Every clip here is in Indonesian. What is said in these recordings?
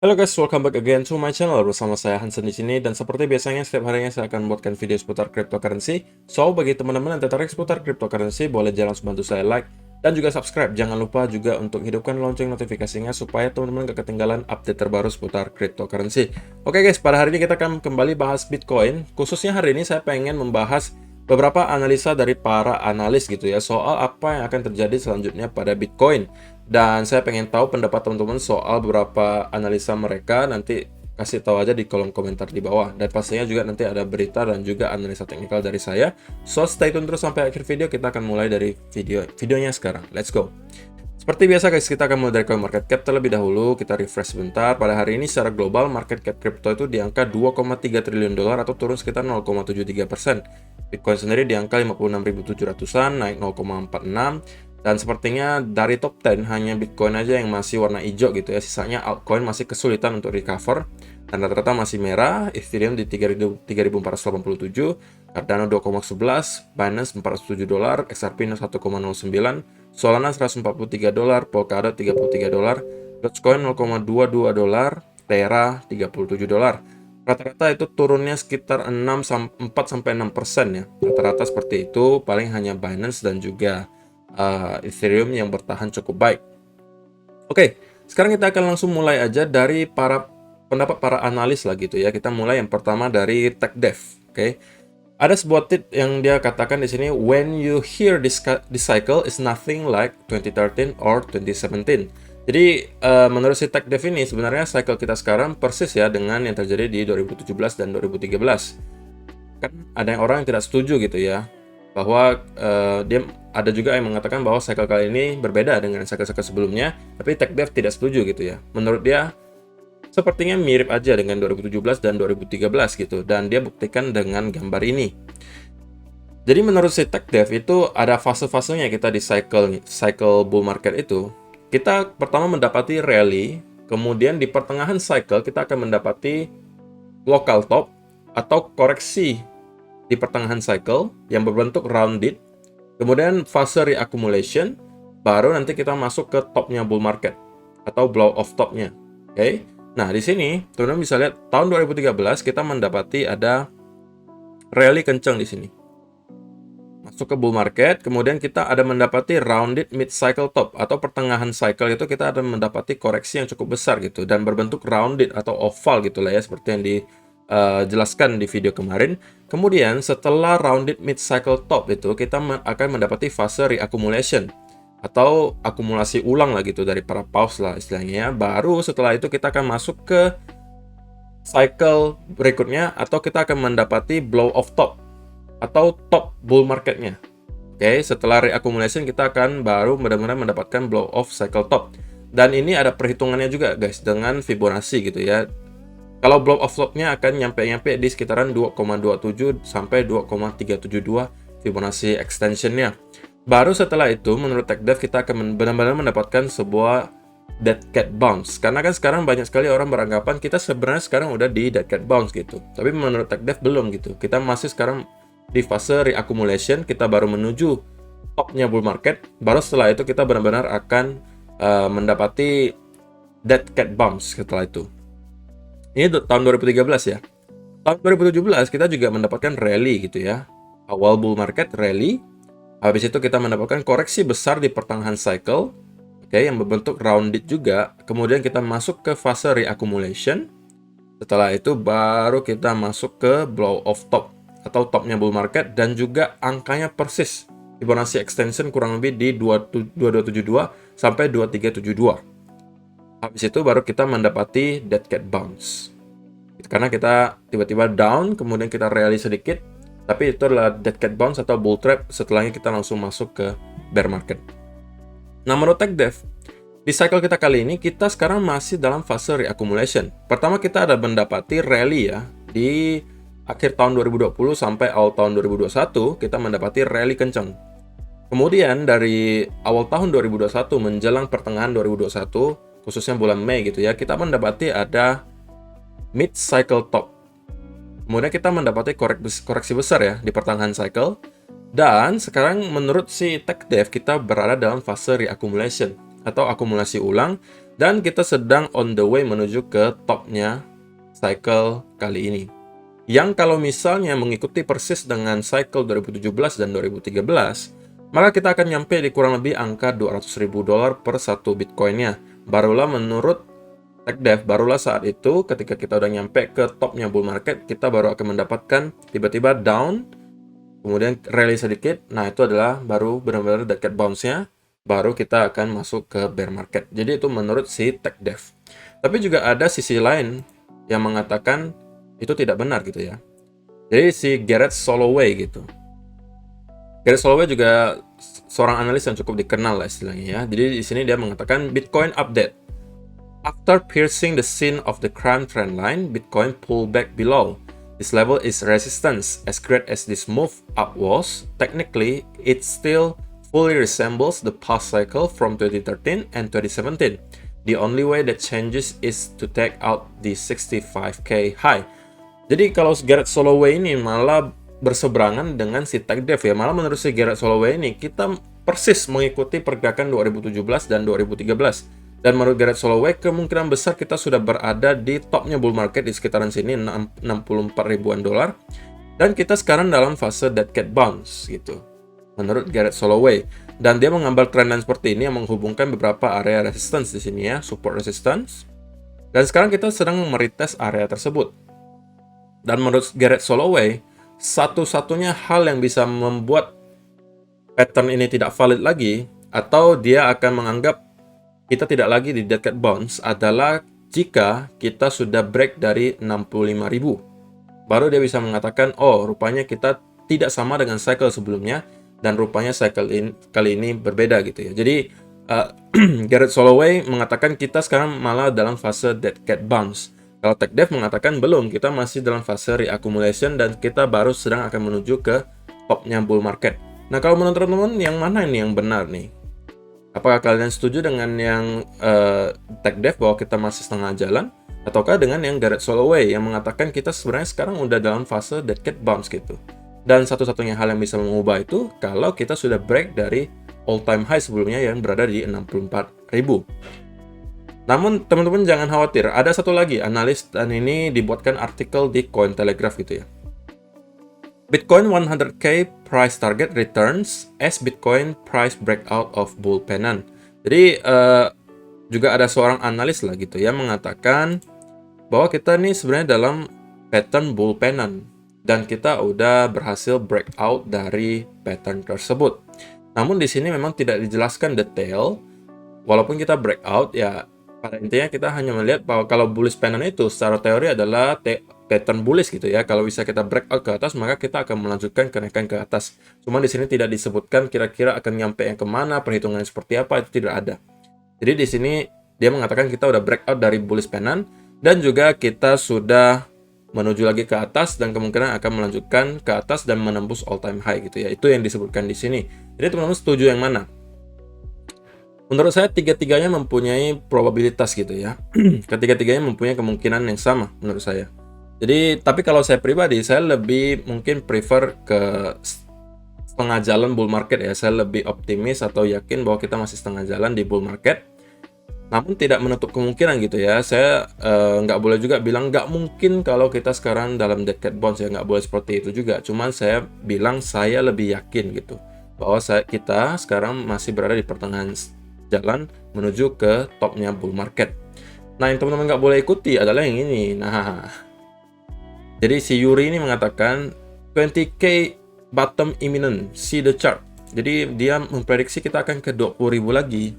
Halo guys, welcome back again to my channel. Bersama saya Hansen di sini, dan seperti biasanya setiap harinya saya akan membuatkan video seputar cryptocurrency. So, bagi teman-teman yang tertarik seputar cryptocurrency, boleh jangan langsung bantu saya like dan juga subscribe. Jangan lupa juga untuk hidupkan lonceng notifikasinya supaya teman-teman gak ketinggalan update terbaru seputar cryptocurrency. Oke guys, pada hari ini kita akan kembali bahas Bitcoin. Khususnya hari ini saya pengen membahas beberapa analisa dari para analis gitu ya, soal apa yang akan terjadi selanjutnya pada Bitcoin. Dan saya pengen tahu pendapat teman-teman soal beberapa analisa mereka. Nanti kasih tahu aja di kolom komentar di bawah. Dan pastinya juga nanti ada berita dan juga analisa teknikal dari saya. So stay tune terus sampai akhir video. Kita akan mulai dari videonya sekarang. Let's go. Seperti biasa guys, kita akan mulai dari coin market cap terlebih dahulu. Kita refresh sebentar. Pada hari ini secara global market cap crypto itu di angka 2,3 triliun dolar atau turun sekitar 0,73%. Bitcoin sendiri di angka 56.700-an, naik 0,46. Dan sepertinya dari top 10 hanya Bitcoin aja yang masih warna hijau gitu ya. Sisanya altcoin masih kesulitan untuk recover. Dan rata-rata masih merah. Ethereum di 3.487, Cardano 2,11, Binance 407 dolar, XRP 1,09, Solana 143 dolar, Polkadot 33 dolar, Dogecoin 0,22 dolar, Terra 37 dolar. Rata-rata itu turunnya sekitar 4-6% ya. Rata-rata seperti itu, paling hanya Binance dan juga Ethereum yang bertahan cukup baik. Oke, sekarang kita akan langsung mulai aja dari pendapat para analis lah gitu ya. Kita mulai yang pertama dari TechDev. Oke. Ada sebuah tweet yang dia katakan di sini, when you hear this cycle is nothing like 2013 or 2017. Jadi menurut si TechDev ini sebenarnya cycle kita sekarang persis ya dengan yang terjadi di 2017 dan 2013. Kan ada orang yang tidak setuju gitu ya, bahwa dia ada juga yang mengatakan bahwa cycle kali ini berbeda dengan cycle-cycle sebelumnya, tapi TechDev tidak setuju gitu ya. Menurut dia sepertinya mirip aja dengan 2017 dan 2013 gitu, dan dia buktikan dengan gambar ini. Jadi menurut si TechDev itu ada fase-fasenya kita di cycle bull market itu. Kita pertama mendapati rally, kemudian di pertengahan cycle kita akan mendapati local top atau koreksi di pertengahan cycle yang berbentuk rounded, kemudian fase reaccumulation, baru nanti kita masuk ke topnya bull market atau blow off topnya. Oke. Nah, di sini teman-teman bisa lihat tahun 2013 kita mendapati ada rally kencang di sini. Masuk ke bull market, kemudian kita ada mendapati rounded mid cycle top atau pertengahan cycle itu kita ada mendapati koreksi yang cukup besar gitu dan berbentuk rounded atau oval gitu lah ya, seperti yang dijelaskan di video kemarin. Kemudian setelah rounded mid cycle top itu kita akan mendapati fase reaccumulation atau akumulasi ulang lah gitu dari para paus lah istilahnya ya. Baru setelah itu kita akan masuk ke cycle berikutnya atau kita akan mendapati blow off top atau top bull marketnya. Oke, setelah reaccumulation kita akan baru benar-benar mendapatkan blow off cycle top. Dan ini ada perhitungannya juga guys dengan Fibonacci gitu ya. Kalau blow off topnya akan nyampe di sekitaran 2,27 sampai 2,372 Fibonacci extensionnya. Baru setelah itu menurut TechDev kita akan benar-benar mendapatkan sebuah dead cat bounce. Karena kan sekarang banyak sekali orang beranggapan kita sebenarnya sekarang udah di dead cat bounce gitu. Tapi menurut TechDev belum gitu. Kita masih sekarang di fase reaccumulation, kita baru menuju topnya bull market. Baru setelah itu kita benar-benar akan mendapati dead cat bounce setelah itu. Ini tahun 2013 ya. Tahun 2017 kita juga mendapatkan rally gitu ya. Awal bull market rally. Habis itu kita mendapatkan koreksi besar di pertengahan cycle. Oke, yang berbentuk rounded juga. Kemudian kita masuk ke fase reaccumulation. Setelah itu baru kita masuk ke blow off top atau topnya bull market, dan juga angkanya persis Fibonacci extension kurang lebih di 2272 sampai 2372. Habis itu baru kita mendapati dead cat bounce. Karena kita tiba-tiba down, kemudian kita rally sedikit, tapi itu adalah dead cat bounce atau bull trap. Setelahnya kita langsung masuk ke bear market. Nah, menurut TechDev, di cycle kita kali ini, kita sekarang masih dalam fase reaccumulation. Pertama kita ada mendapati rally ya, di akhir tahun 2020 sampai awal tahun 2021, kita mendapati rally kencang. Kemudian dari awal tahun 2021 menjelang pertengahan 2021, khususnya bulan Mei gitu ya, kita mendapati ada mid cycle top. Kemudian kita mendapati koreksi besar ya di pertengahan cycle. Dan sekarang menurut si TechDev kita berada dalam fase reaccumulation atau akumulasi ulang, Dan kita sedang on the way menuju ke topnya cycle kali ini. Yang kalau misalnya mengikuti persis dengan cycle 2017 dan 2013, maka kita akan nyampe di kurang lebih angka $200.000 per satu Bitcoinnya. Barulah menurut TechDev, barulah saat itu ketika kita udah nyampe ke topnya bull market, kita baru akan mendapatkan tiba-tiba down, kemudian rally sedikit. Nah, itu adalah baru benar-benar dead cat bounce-nya, baru kita akan masuk ke bear market. Jadi itu menurut si TechDev. Tapi juga ada sisi lain yang mengatakan itu tidak benar gitu ya. Jadi si Garrett Soloway gitu. Garrett Soloway juga seorang analis yang cukup dikenal lah istilahnya ya. Jadi di sini dia mengatakan Bitcoin update. After piercing the scene of the crime trend line, Bitcoin pulled back below. This level is resistance. As great as this move up was, technically it still fully resembles the past cycle from 2013 and 2017. The only way that changes is to take out the 65k high. Jadi kalau Garrett Soloway ini malah berseberangan dengan si TechDev ya. Malah menurut si Garrett Soloway ini kita persis mengikuti pergerakan 2017 dan 2013. Dan menurut Garrett Soloway kemungkinan besar kita sudah berada di topnya bull market di sekitaran sini 64 ribuan dolar. Dan kita sekarang dalam fase dead cat bounce gitu. Menurut Garrett Soloway. Dan dia mengambil trendline seperti ini yang menghubungkan beberapa area resistance di sini ya, support resistance. Dan sekarang kita sedang meretest area tersebut. Dan menurut Garrett Soloway, satu-satunya hal yang bisa membuat pattern ini tidak valid lagi, atau dia akan menganggap kita tidak lagi di dead cat bounce, adalah jika kita sudah break dari 65.000. Baru dia bisa mengatakan, oh rupanya kita tidak sama dengan cycle sebelumnya, dan rupanya cycle kali ini berbeda gitu ya. Jadi Garrett Soloway mengatakan kita sekarang malah dalam fase dead cat bounce. Kalau TechDev mengatakan belum, kita masih dalam fase reaccumulation dan kita baru sedang akan menuju ke topnya bull market. Nah, kalau menurut teman-teman, yang mana ini yang benar nih? Apakah kalian setuju dengan yang TechDev bahwa kita masih setengah jalan? Ataukah dengan yang Garrett Soloway yang mengatakan kita sebenarnya sekarang udah dalam fase dead cat bounce gitu? Dan satu-satunya hal yang bisa mengubah itu kalau kita sudah break dari all time high sebelumnya yang berada di 64.000. Namun teman-teman jangan khawatir, ada satu lagi analis dan ini dibuatkan artikel di Cointelegraph gitu ya. Bitcoin 100k price target returns as Bitcoin price breakout of bull pennant. Jadi juga ada seorang analis lah gitu ya mengatakan bahwa kita nih sebenarnya dalam pattern bull pennant dan kita udah berhasil breakout dari pattern tersebut. Namun di sini memang tidak dijelaskan detail. Walaupun kita breakout ya pada intinya kita hanya melihat bahwa kalau bullish pennant itu secara teori adalah pattern bullish gitu ya. Kalau bisa kita breakout ke atas, maka kita akan melanjutkan kenaikan ke atas. Cuma di sini tidak disebutkan kira-kira akan nyampe yang kemana, perhitungannya seperti apa, itu tidak ada. Jadi di sini dia mengatakan kita udah breakout dari bullish pennant dan juga kita sudah menuju lagi ke atas dan kemungkinan akan melanjutkan ke atas dan menembus all time high gitu ya. Itu yang disebutkan di sini. Jadi teman-teman setuju yang mana? Menurut saya tiga-tiganya mempunyai probabilitas gitu ya. Ketiga-tiganya mempunyai kemungkinan yang sama menurut saya. Jadi, tapi kalau saya pribadi, saya lebih mungkin prefer ke setengah jalan bull market ya. Saya lebih optimis atau yakin bahwa kita masih setengah jalan di bull market. Namun tidak menutup kemungkinan gitu ya. Saya nggak boleh juga bilang nggak mungkin kalau kita sekarang dalam dead cat bounce ya. Nggak boleh seperti itu juga. Cuman saya bilang saya lebih yakin gitu. Bahwa kita sekarang masih berada di pertengahan jalan menuju ke topnya bull market. Nah, yang teman-teman nggak boleh ikuti adalah yang ini. Nah, jadi si Yuri ini mengatakan 20k bottom imminent, see the chart. Jadi dia memprediksi kita akan ke 20.000 lagi.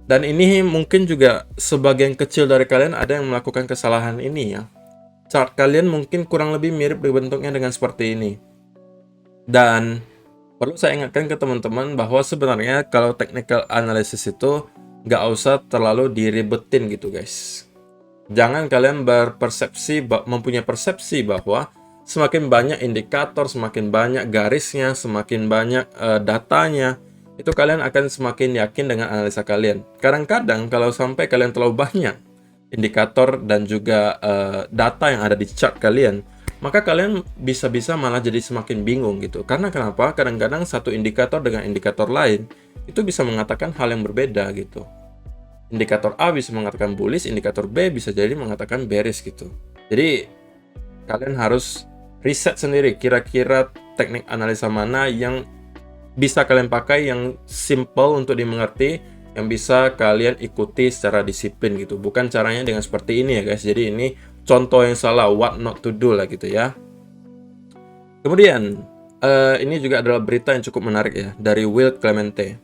Dan ini mungkin juga sebagian kecil dari kalian ada yang melakukan kesalahan ini ya. Chart kalian mungkin kurang lebih mirip bentuknya dengan seperti ini. Dan perlu saya ingatkan ke teman-teman bahwa sebenarnya kalau technical analysis itu nggak usah terlalu diribetin gitu guys. Jangan kalian mempunyai persepsi bahwa semakin banyak indikator, semakin banyak garisnya, semakin banyak datanya, itu kalian akan semakin yakin dengan analisa kalian. Kadang-kadang kalau sampai kalian terlalu banyak indikator dan juga data yang ada di chart kalian, maka kalian bisa-bisa malah jadi semakin bingung gitu. Karena kenapa? Kadang-kadang satu indikator dengan indikator lain itu bisa mengatakan hal yang berbeda gitu. indikator A bisa mengatakan bullish, indikator B bisa jadi mengatakan bearish gitu. Jadi kalian harus riset sendiri kira-kira teknik analisa mana yang bisa kalian pakai, yang simple untuk dimengerti, yang bisa kalian ikuti secara disiplin gitu. Bukan caranya dengan seperti ini ya guys. Jadi ini contoh yang salah, what not to do lah gitu ya. Kemudian ini juga adalah berita yang cukup menarik ya dari Will Clemente.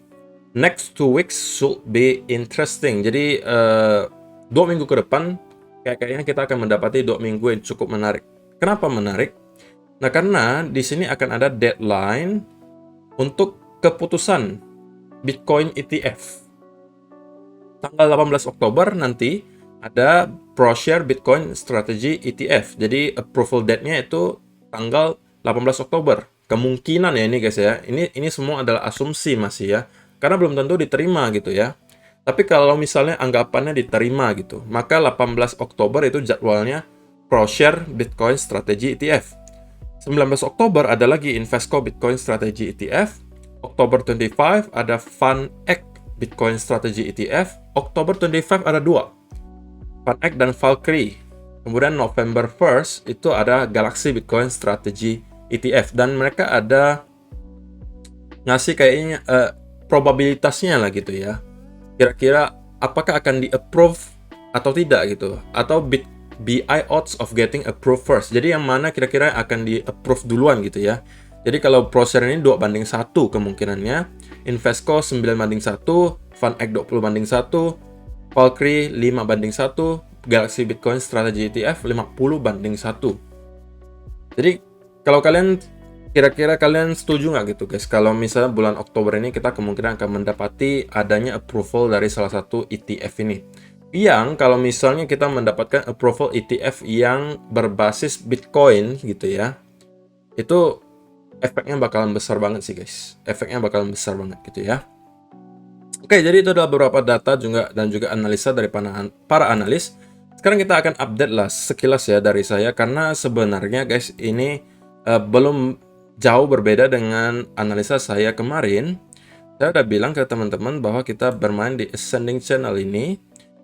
Next 2 weeks should be interesting. Jadi 2 minggu ke depan kayaknya kita akan mendapati 2 minggu yang cukup menarik. Kenapa menarik? Nah, karena di sini akan ada deadline untuk keputusan Bitcoin ETF. Tanggal 18 Oktober nanti ada ProShare Bitcoin Strategy ETF. Jadi approval date-nya itu tanggal 18 Oktober. Kemungkinan ya ini guys ya. Ini semua adalah asumsi masih ya. Karena belum tentu diterima gitu ya. Tapi kalau misalnya anggapannya diterima gitu, maka 18 Oktober itu jadwalnya ProShare Bitcoin Strategy ETF. 19 Oktober ada lagi Invesco Bitcoin Strategy ETF. Oktober 25 ada FunEgg Bitcoin Strategy ETF. Oktober 25 ada 2, FunEgg dan Valkyrie. Kemudian November 1st itu ada Galaxy Bitcoin Strategy ETF. Dan mereka ada ngasih kayaknya probabilitasnya lah gitu ya. Kira-kira apakah akan di-approve atau tidak gitu. Atau BI odds of getting approved first. Jadi yang mana kira-kira akan di-approve duluan gitu ya. Jadi kalau ProShare ini 2:1 kemungkinannya. Invesco 9:1, FunEgg 20:1, Valkyrie 5:1, Galaxy Bitcoin Strategy ETF 50:1. Jadi kalau kalian kira-kira kalian setuju nggak gitu guys? Kalau misalnya bulan Oktober ini kita kemungkinan akan mendapati adanya approval dari salah satu ETF ini. Yang kalau misalnya kita mendapatkan approval ETF yang berbasis Bitcoin gitu ya, itu efeknya bakalan besar banget sih guys. Efeknya bakalan besar banget gitu ya. Oke, jadi itu adalah beberapa data dan juga analisa dari para analis. Sekarang kita akan update lah sekilas ya dari saya, karena sebenarnya guys ini belum jauh berbeda dengan analisa saya kemarin. Saya udah bilang ke teman-teman bahwa kita bermain di ascending channel ini.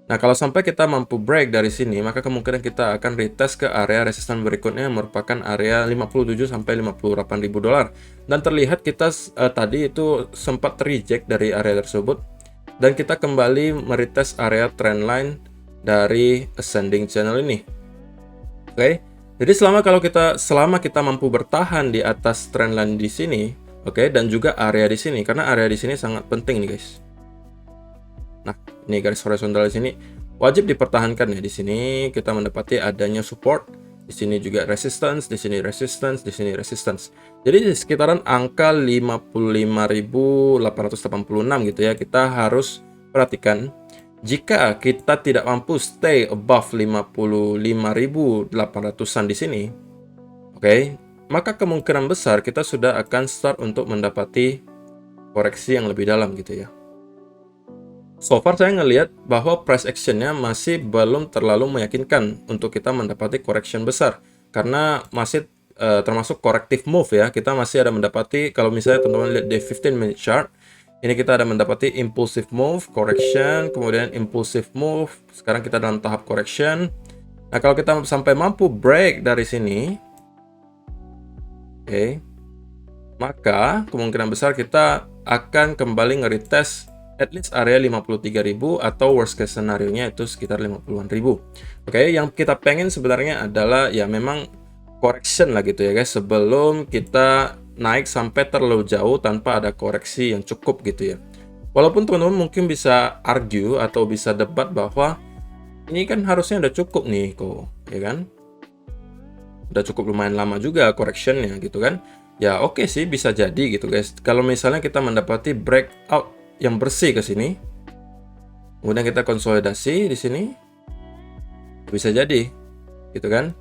Nah, kalau sampai kita mampu break dari sini, maka kemungkinan kita akan retest ke area resisten berikutnya yang merupakan area 57 sampai 58.000 dolar. Dan terlihat kita tadi itu sempat reject dari area tersebut dan kita kembali meretest area trendline dari ascending channel ini. Oke. Jadi selama kita mampu bertahan di atas trendline di sini, oke, dan juga area di sini, karena area di sini sangat penting nih guys. Nah, ini garis horizontal di sini wajib dipertahankan ya. Di sini kita mendapati adanya support, di sini juga resistance, di sini resistance, di sini resistance. Jadi di sekitaran angka 55.886 gitu ya. Kita harus perhatikan jika kita tidak mampu stay above 55.800-an di sini, oke, maka kemungkinan besar kita sudah akan start untuk mendapati koreksi yang lebih dalam gitu ya. So far saya ngelihat bahwa price actionnya masih belum terlalu meyakinkan untuk kita mendapati correction besar, karena masih termasuk corrective move ya. Kita masih ada mendapati, kalau misalnya teman-teman lihat di 15 minute chart, ini kita ada mendapati impulsive move, correction, kemudian impulsive move. Sekarang kita dalam tahap correction. Nah, kalau kita sampai mampu break dari sini, oke, maka kemungkinan besar kita akan kembali nge-retest at least area 53.000 atau worst case scenario-nya itu sekitar 50-an ribu. Oke, yang kita pengen sebenarnya adalah ya memang correction lah gitu ya guys, sebelum kita naik sampai terlalu jauh tanpa ada koreksi yang cukup gitu ya. Walaupun teman-teman mungkin bisa argue atau bisa debat bahwa ini kan harusnya udah cukup nih kok, ya kan? Udah cukup lumayan lama juga correctionnya gitu kan. Ya oke sih, bisa jadi gitu guys. Kalau misalnya kita mendapati breakout yang bersih ke sini, kemudian kita konsolidasi di sini, bisa jadi gitu kan.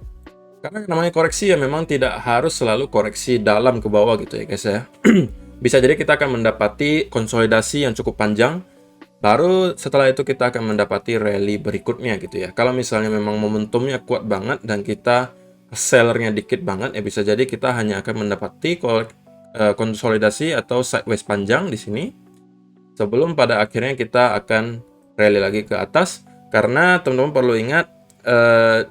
Karena namanya koreksi ya memang tidak harus selalu koreksi dalam ke bawah gitu ya guys ya. Bisa jadi kita akan mendapati konsolidasi yang cukup panjang, baru setelah itu kita akan mendapati rally berikutnya gitu ya. Kalau misalnya memang momentumnya kuat banget dan kita sellernya dikit banget, ya bisa jadi kita hanya akan mendapati konsolidasi atau sideways panjang di sini, sebelum pada akhirnya kita akan rally lagi ke atas, karena teman-teman perlu ingat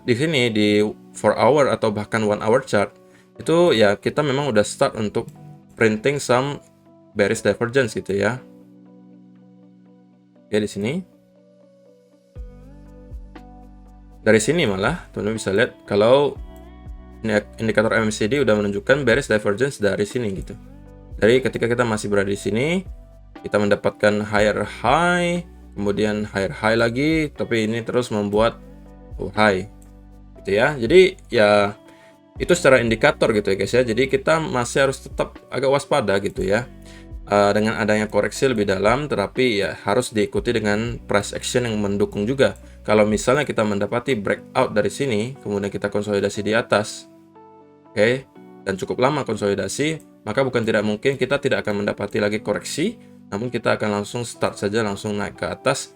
di sini di 4 hour atau bahkan 1 hour chart itu ya kita memang udah start untuk printing some bearish divergence gitu ya. Oke, di sini. Dari sini malah teman-teman bisa lihat kalau indikator MACD udah menunjukkan bearish divergence dari sini gitu. Dari ketika kita masih berada di sini, kita mendapatkan higher high, kemudian higher high lagi, tapi ini terus membuat high gitu ya. Jadi ya itu secara indikator gitu ya guys ya. Jadi kita masih harus tetap agak waspada gitu ya. Dengan adanya koreksi lebih dalam, tetapi ya harus diikuti dengan price action yang mendukung juga. Kalau misalnya kita mendapati breakout dari sini, kemudian kita konsolidasi di atas, oke, dan cukup lama konsolidasi, maka bukan tidak mungkin kita tidak akan mendapati lagi koreksi, namun kita akan langsung start saja, langsung naik ke atas,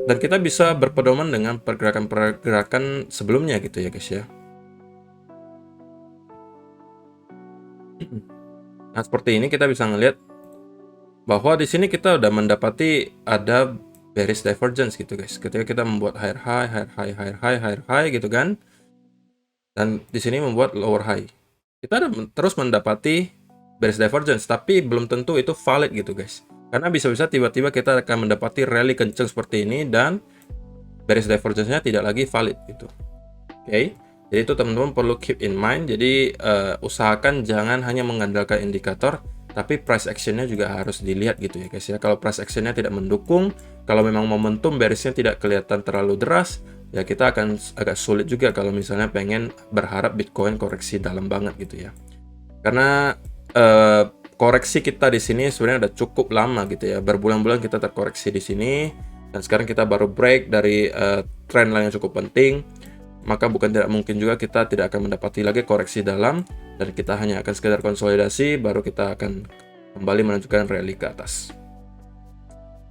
dan kita bisa berpedoman dengan pergerakan-pergerakan sebelumnya gitu ya guys ya. Nah, seperti ini kita bisa ngelihat bahwa di sini kita udah mendapati ada bearish divergence gitu guys. Ketika kita membuat higher high, higher high, higher high, higher high gitu kan. Dan di sini membuat lower high. Kita ada terus mendapati bearish divergence, tapi belum tentu itu valid gitu guys. Karena bisa-bisa tiba-tiba kita akan mendapati rally kenceng seperti ini dan bearish divergence-nya tidak lagi valid gitu. Oke. Jadi itu teman-teman perlu keep in mind. Jadi usahakan jangan hanya mengandalkan indikator, tapi price action-nya juga harus dilihat gitu ya guys ya. Kalau price action-nya tidak mendukung, kalau memang momentum bearish-nya tidak kelihatan terlalu deras, ya kita akan agak sulit juga kalau misalnya pengen berharap Bitcoin koreksi dalam banget gitu ya. Karena koreksi kita di sini sebenarnya udah cukup lama gitu ya. Berbulan-bulan kita terkoreksi di sini, dan sekarang kita baru break dari trend line yang cukup penting. Maka bukan tidak mungkin juga kita tidak akan mendapati lagi koreksi dalam, dan kita hanya akan sekedar konsolidasi, baru kita akan kembali menunjukkan rally ke atas.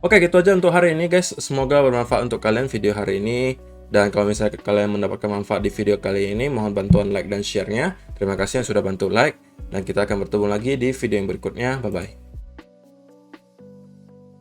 Oke, gitu aja untuk hari ini guys. Semoga bermanfaat untuk kalian video hari ini. Dan kalau misalnya kalian mendapatkan manfaat di video kali ini, mohon bantuan like dan share-nya. Terima kasih yang sudah bantu like, dan kita akan bertemu lagi di video yang berikutnya. Bye-bye.